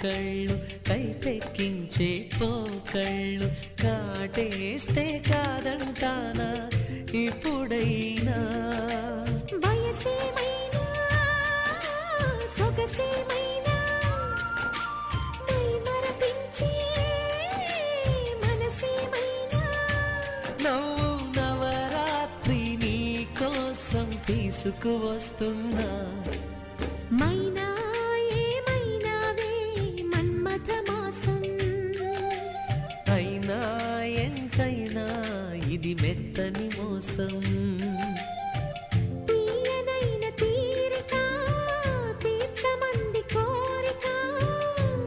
కళ్ళు కైపెక్కించే పోకళ్ళు కాటేస్తే కాదంటానా ఇప్పుడైనా వయసేమైనా సొగసేమైనా మై మరపించే మనసేమైనా నవ్వు నవరాత్రి నీ కోసం తీసుకువస్తున్నా మైనా ఏమైనావే మన్మథ మాసం అయినా ఎంతైనా ఇది మెత్తని మోసం